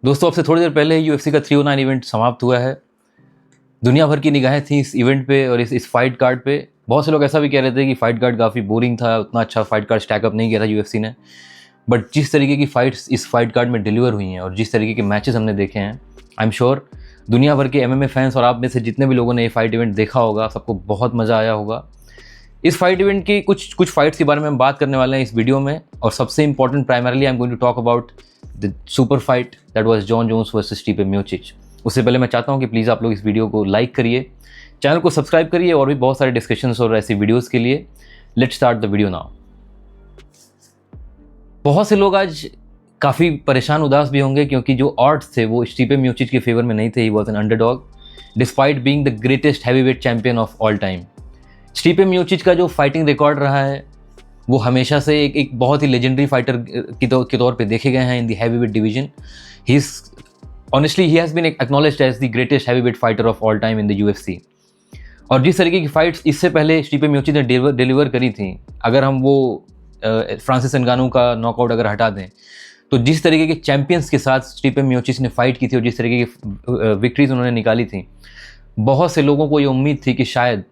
दोस्तों, अब से थोड़ी देर पहले UFC का 309 इवेंट समाप्त हुआ है। दुनिया भर की निगाहें थी इस इवेंट पे और इस फाइट कार्ड पे। बहुत से लोग ऐसा भी कह रहे थे कि फाइट कार्ड काफ़ी बोरिंग था, उतना अच्छा फाइट कार्ड स्टैकअप नहीं किया था UFC ने। बट जिस तरीके की फाइट्स इस फाइट कार्ड में डिलीवर हुई हैं और जिस तरीके के मैचेस हमने देखे हैं, आई एम श्योर दुनिया भर के MMA फैंस और आप में से जितने भी लोगों ने ये फाइट इवेंट देखा होगा, सबको बहुत मज़ा आया होगा। इस फाइट इवेंट की कुछ फाइट्स के बारे में हम बात करने वाले हैं इस वीडियो में, और सबसे important primarily I am going to talk about the super fight that was Jon Jones versus Stipe Miocic. उससे पहले मैं चाहता हूं कि प्लीज़ आप लोग इस वीडियो को लाइक करिए, चैनल को सब्सक्राइब करिए और भी बहुत सारे डिस्कशंस और ऐसी वीडियोज़ के लिए। Let's start the video now. बहुत से लोग आज काफ़ी परेशान उदास भी होंगे क्योंकि जो ऑड्स थे वो स्टीफे मियोचिच के फेवर में नहीं थे। He was an underdog despite being the greatest heavyweight champion of all time. Stipe Miocic का जो फाइटिंग रिकॉर्ड रहा है वो हमेशा से एक बहुत ही लेजेंडरी फाइटर के तौर पे देखे गए हैं in the heavyweight division. He is honestly he has been acknowledged as the greatest heavyweight fighter of all time in the UFC। और जिस तरीके की फाइट्स इससे पहले स्टीफे मियोचिच ने डिलीवर करी थी, अगर हम वो फ्रांसिस नगानो का नॉकआउट अगर हटा दें, तो जिस तरीके के चैंपियंस के साथ स्टीफे मियोचिच ने फाइट की थी और जिस तरीके की विक्ट्रीज उन्होंने निकाली थी, बहुत से लोगों को ये उम्मीद थी कि शायद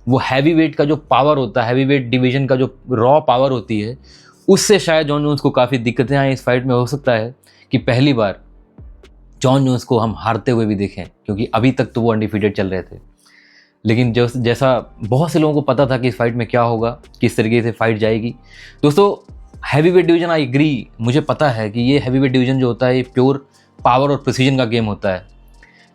वो हैवी वेट का जो पावर होता है, हैवी वेट डिवीजन का जो रॉ पावर होती है, उससे शायद जॉन जोन्स को काफ़ी दिक्कतें आए इस फाइट में। हो सकता है कि पहली बार जॉन जोन्स को हम हारते हुए भी देखें, क्योंकि अभी तक तो वो अनडिफीटेड चल रहे थे। लेकिन जैसा बहुत से लोगों को पता था कि इस फाइट में क्या होगा, किस तरीके से फाइट जाएगी। दोस्तों, heavy weight division, I agree, मुझे पता है कि ये हैवी वेट डिवीजन जो होता है ये प्योर पावर और प्रिसीजन का गेम होता है,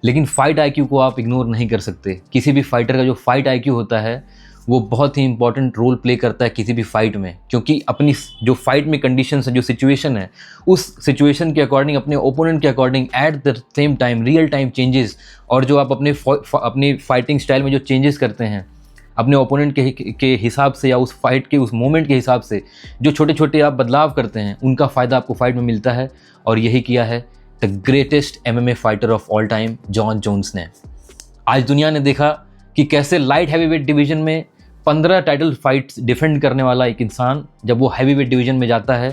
लेकिन फाइट आईक्यू को आप इग्नोर नहीं कर सकते। किसी भी फाइटर का जो फाइट आईक्यू होता है वो बहुत ही इंपॉर्टेंट रोल प्ले करता है किसी भी फाइट में, क्योंकि अपनी जो फाइट में कंडीशन है, जो सिचुएशन है, उस सिचुएशन के अकॉर्डिंग, अपने ओपोनेंट के according, at the same time real time changes, और जो आप अपनी फाइटिंग स्टाइल में जो चेंजेस करते हैं अपने ओपोनेंट के हिसाब से या उस फाइट के उस मोमेंट के हिसाब से, जो छोटे छोटे आप बदलाव करते हैं, उनका फ़ायदा आपको फाइट में मिलता है। और यही किया है the greatest MMA fighter of all time John Jones ने। आज दुनिया ने देखा कि कैसे लाइट हैवीवेट डिवीजन में 15 टाइटल फाइट्स डिफेंड करने वाला एक इंसान जब वो हैवीवेट डिवीजन में जाता है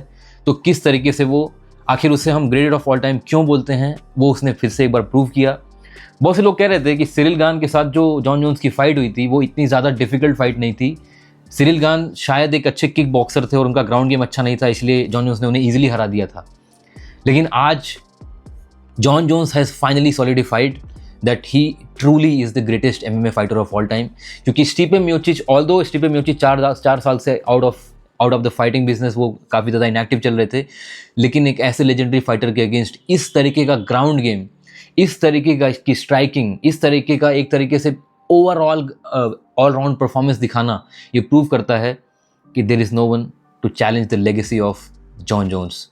तो किस तरीके से वो, आखिर उसे हम ग्रेटेस्ट ऑफ ऑल टाइम क्यों बोलते हैं, वो उसने फिर से एक बार प्रूव किया। बहुत से लोग कह रहे थे कि सिरिल गान के साथ जो जॉन जोन्स की फ़ाइट हुई थी वो इतनी ज़्यादा डिफिकल्ट फाइट नहीं थी। सिरिल गान शायद एक अच्छे किक बॉक्सर थे और उनका ग्राउंड गेम अच्छा नहीं था, इसलिए जॉन जोन्स ने उन्हें ईजिली हरा दिया था। लेकिन आज John Jones has finally solidified that he truly is the greatest MMA fighter of all time। क्योंकि स्टीफे मियोचिच, although स्टीफे मियोचिच 4 साल से out of the fighting business वो काफ़ी ज़्यादा इनएक्टिव चल रहे थे, लेकिन एक ऐसे लेजेंडरी फाइटर के अगेंस्ट इस तरीके का ग्राउंड गेम, इस तरीके का की स्ट्राइकिंग, इस तरीके का एक तरीके से ओवरऑल ऑल राउंड परफॉर्मेंस दिखाना, ये प्रूव करता है कि there is no one to challenge the legacy of John Jones.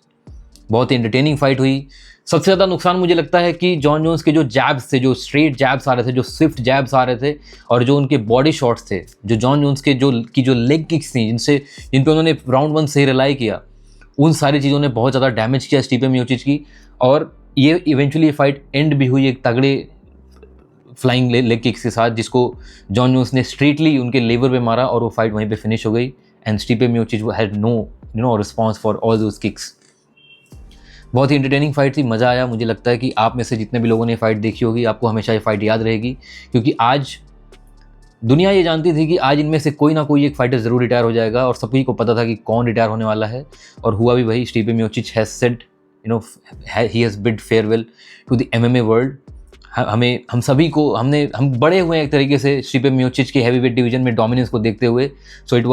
बहुत ही एंटरटेनिंग फाइट हुई। सबसे ज़्यादा नुकसान मुझे लगता है कि जॉन जोन्स के जो जैब्स थे, जो स्ट्रेट जैब्स आ रहे थे, जो स्विफ्ट जैब्स आ रहे थे, और जो उनके बॉडी शॉट्स थे, जो जॉन जोन्स के जो लेग किक्स थी, जिन पे उन्होंने राउंड 1 से ही रिलाई किया, उन सारी चीज़ों ने बहुत ज़्यादा डैमेज किया स्टीफे मियोचिच की। और ये इवेंचुअली ये फाइट एंड भी हुई एक तगड़े फ्लाइंग लेग किक्स के साथ, जिसको जॉन जोन्स ने स्ट्रेटली उनके लेवर पे मारा और वो फाइट वहीं पे फिनिश हो गई। And Stipe Miocic had no response for all those kicks. बहुत ही एंटरटेनिंग फाइट थी, मज़ा आया। मुझे लगता है कि आप में से जितने भी लोगों ने फाइट देखी होगी, आपको हमेशा ये फाइट याद रहेगी, क्योंकि आज दुनिया ये जानती थी कि आज इनमें से कोई ना कोई एक फाइटर ज़रूर रिटायर हो जाएगा, और सभी को पता था कि कौन रिटायर होने वाला है, और हुआ भी वही। Stipe Miocic has said, he has bid farewell to the MMA world. हम बड़े हुए हैं एक तरीके से स्टीफे मियोचिच के हैवीवेट डिवीजन में डोमिनेंस को देखते हुए। So it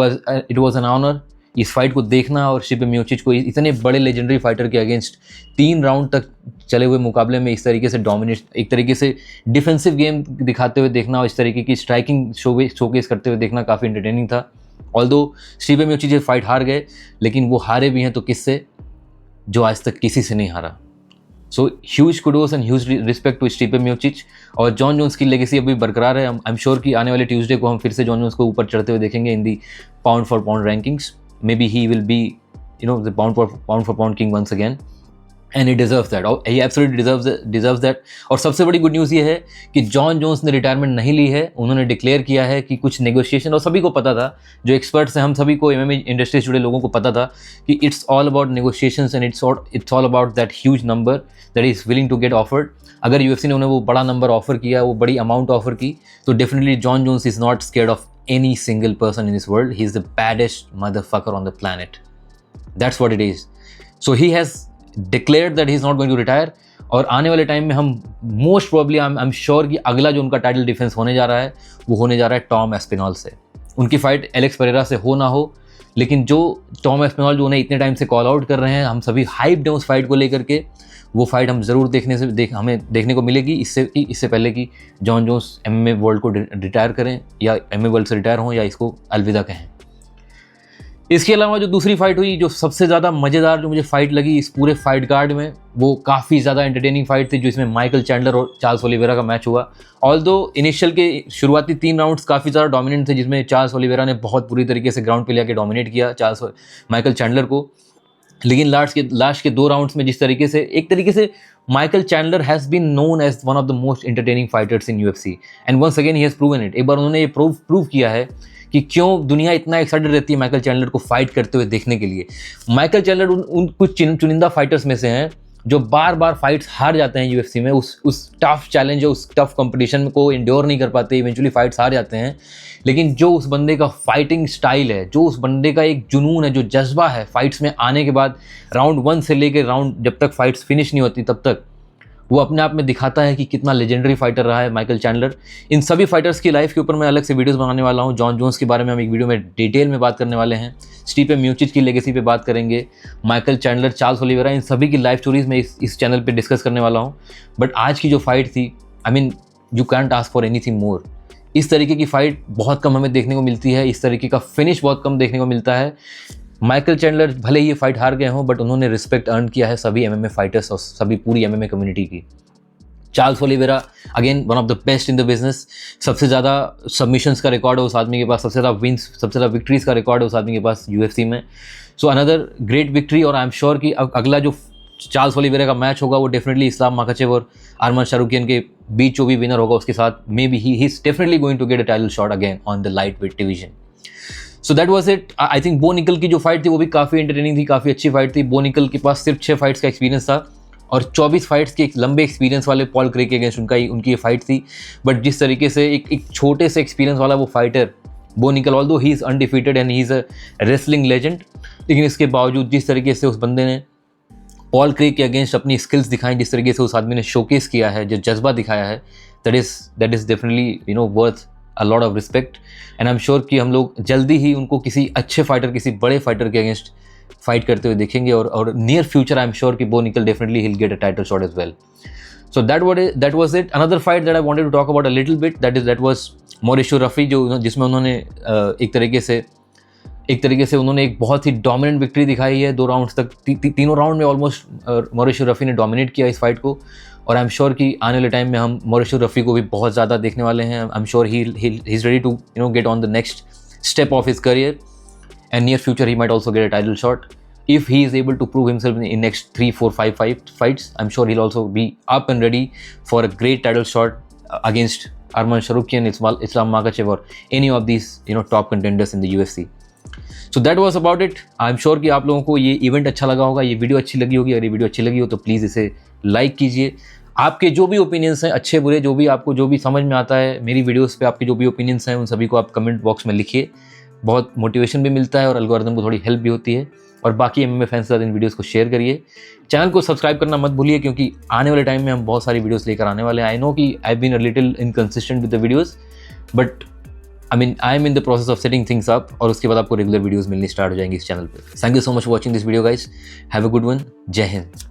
was an honour इस फाइट को देखना, और स्टीफे मियोचिच को इतने बड़े लेजेंडरी फाइटर के अगेंस्ट 3 राउंड तक चले हुए मुकाबले में इस तरीके से डोमिनेट, एक तरीके से डिफेंसिव गेम दिखाते हुए देखना और इस तरीके की स्ट्राइकिंग शोकेस करते हुए देखना काफ़ी एंटरटेनिंग था। ऑल्दो स्टीफे मियोचिच ये फाइट हार गए, लेकिन वो हारे भी हैं तो किससे, जो आज तक किसी से नहीं हारा। So huge kudos and huge respect to Stipe Miocic. और जॉन जोन्स की लेगेसी अभी बरकरार है। आई एम श्योर कि आने वाले ट्यूसडे को हम फिर से जॉन जोन्स को ऊपर चढ़ते हुए देखेंगे in the pound for pound rankings. Maybe he will be, the pound for pound king once again। And he deserves that, he absolutely deserves that. और सबसे बड़ी गुड न्यूज़ ये है कि जॉन जोन्स ने रिटायरमेंट नहीं ली है, उन्होंने डिक्लेयर किया है कि कुछ नेगोशिएशन, और सभी को पता था, जो एक्सपर्ट्स हैं, हम सभी को, एमएमए इंडस्ट्री से जुड़े लोगों को पता था कि it's all about negotiations and it's all about that huge number that is willing to get offered. अगर यूएफसी ने उन्हें वो बड़ा नंबर ऑफर किया, वो बड़ी अमाउंट ऑफर की, तो definitely John Jones is not scared of any single person in this world. He is the baddest motherfucker on the planet. That's what it is. So he has declared that he is not going to retire. और आने वाले time में हम most probably I am sure कि अगला जो उनका title defence होने जा रहा है वो होने जा रहा है टॉम एस्पिनॉल से। उनकी फाइट एलेक्स पेरेरा से हो ना हो, लेकिन जो टॉम एस्पिनॉल जो उन्हें इतने टाइम से कॉल आउट कर रहे हैं, हम सभी हाइप्ड हैं उस फाइट को लेकर के। वो फाइट हम ज़रूर हमें देखने को मिलेगी इससे पहले कि जॉन जोन्स एमएमए वर्ल्ड को रिटायर करें, या एमएमए वर्ल्ड से रिटायर हों, या इसको अलविदा कहें। इसके अलावा जो दूसरी फाइट हुई, जो सबसे ज़्यादा मज़ेदार जो मुझे फाइट लगी इस पूरे फाइट कार्ड में, वो काफ़ी ज़्यादा एंटरटेनिंग फाइट थी, जो इसमें माइकल चैंडलर और चार्ल्स ओलिवेरा का मैच हुआ। ऑल्दो इनिशियल के शुरुआती 3 राउंड्स काफ़ी ज़्यादा डोमिनेंट थे, जिसमें चार्ल्स ओलिवेरा ने बहुत बुरी तरीके से ग्राउंड पे लेकर डोमिनेट किया माइकल चैंडलर को। लेकिन लास्ट के 2 राउंड्स में जिस तरीके से, एक तरीके से Michael Chandler has been known as one of the most entertaining fighters in UFC, and once again he has proven it. एक बार उन्होंने ये प्रूव किया है कि क्यों दुनिया इतना एक्साइटेड रहती है माइकल चैंडलर को फाइट करते हुए देखने के लिए। माइकल चैंडलर उन कुछ चुनिंदा फाइटर्स में से हैं जो बार बार फाइट्स हार जाते हैं यूएफसी में, उस टफ चैलेंज, उस टफ कंपटीशन को इंड्योर नहीं कर पाते, इवेंचुअली फाइट्स हार जाते हैं। लेकिन जो उस बंदे का फाइटिंग स्टाइल है, जो उस बंदे का एक जुनून है, जो जज्बा है फाइट्स में आने के बाद, राउंड 1 से लेकर राउंड जब तक फाइट्स फिनिश नहीं होती तब तक, वो अपने आप में दिखाता है कि कितना लेजेंडरी फाइटर रहा है माइकल चैंडलर। इन सभी फाइटर्स की लाइफ के ऊपर मैं अलग से वीडियोस बनाने वाला हूँ। जॉन जोन्स के बारे में हम एक वीडियो में डिटेल में बात करने वाले हैं, स्टीफे म्यूचिच की लेगेसी पे बात करेंगे, माइकल चैंडलर, चार्ल्स ओलिवेरा, इन सभी की लाइफ स्टोरीज में इस चैनल पे डिस्कस करने वाला हूँ। बट आज की जो फाइट थी, I mean you can't ask for anything more. इस तरीके की फाइट बहुत कम हमें देखने को मिलती है, इस तरीके का फिनिश बहुत कम देखने को मिलता है। माइकल चैंडलर भले ही ये फाइट हार गए हों, बट उन्होंने रिस्पेक्ट अर्न किया है सभी एमएमए फाइटर्स और सभी पूरी एमएमए कम्युनिटी की। Charles Oliveira again one of the best in the business, सबसे ज़्यादा सबमिशंस का रिकॉर्ड है उस आदमी के पास, सबसे ज़्यादा विंस, सबसे ज़्यादा विक्ट्रीज़ का रिकॉर्ड है उस आदमी के पास यूएफसी में। सो अनदर ग्रेट विक्ट्री, और आई एम श्योर कि अगला जो चार्ल्स ओलिवेरा का मैच होगा वो डेफिनेटली इस्लाम माखाचेव और आर्मान शाहरुखियन के बीच जो भी विनर होगा उसके साथ, maybe he is definitely going to get a title shot again on the light weight division. So that was it. I think Bo Nickal की जो फाइट थी वो भी काफ़ी एंटरटेनिंग थी, काफ़ी अच्छी फाइट थी। बो निकल के पास सिर्फ 6 फाइट्स का एक्सपीरियंस था और 24 फाइट्स के एक लंबे एक्सपीरियंस वाले पॉल क्रेग के अगेंस्ट उनकी ये फाइट थी। बट जिस तरीके से एक छोटे से एक्सपीरियंस वाला वो फाइटर बो निकल, although he is undefeated and he is a wrestling legend, लेकिन इसके बावजूद जिस तरीके से उस बंदे ने पॉल क्रेग के अगेंस्ट अपनी स्किल्स दिखाई, जिस तरीके से उस आदमी ने शोकेस किया है, जो जज्बा दिखाया है, that is definitely worth a lot of respect. And I am sure कि हम लोग जल्दी ही उनको किसी अच्छे फाइटर, किसी बड़े फाइटर के अगेंस्ट फाइट करते हुए देखेंगे, और near future I am sure कि Bo Nickal definitely he'll get a title shot as well. So that was it. Another fight that I wanted to talk about a little bit, that was Mauricio Ruffy, जिसमें उन्होंने एक तरीके से उन्होंने एक बहुत ही dominant victory दिखाई है 2 राउंड्स तक। तीनों राउंड में ऑलमोस्ट मॉरिशियो रफ़ी ने डोमिनेट किया इस फाइट को, और आई एम श्योर कि आने वाले टाइम में हम मॉरिशियो रफ़ी को भी बहुत ज़्यादा देखने वाले हैं। I am sure he is ready to get on the next step of his career, and near future he might also get a title shot if he is able to prove himself in next 3, 4, 5 fights. I'm sure he'll also be up and ready for a great title shot against Arman Shahrukhian, Islam Makhachev, or any of these top contenders in the UFC. So that was about it. I'm sure कि आप लोगों को ये event अच्छा लगा होगा, ये video अच्छी लगी होगी। अगर ये वीडियो अच्छी लगी हो तो प्लीज़ इसे लाइक कीजिए। आपके जो भी ओपिनियंस हैं, अच्छे बुरे, जो भी आपको जो भी समझ में आता है मेरी वीडियोस पे, आपके जो भी ओपिनियंस हैं उन सभी को आप कमेंट बॉक्स में लिखिए। बहुत मोटिवेशन भी मिलता है और एल्गोरिथम को थोड़ी हेल्प भी होती है। और बाकी एमएमए फैंस के साथ इन वीडियोस को शेयर करिए। चैनल को सब्सक्राइब करना मत भूलिए, क्योंकि आने वाले टाइम में हम बहुत सारी वीडियोस लेकर आने वाले हैं। आई नो कि I have been a little inconsistent with the videos, but I am in the process of setting things up, और उसके बाद आपको रेगुलर वीडियोस मिलनी स्टार्ट हो जाएंगी इस चैनल पे। Thank you so much for watching this video guys. Have a good one. जय हिंद।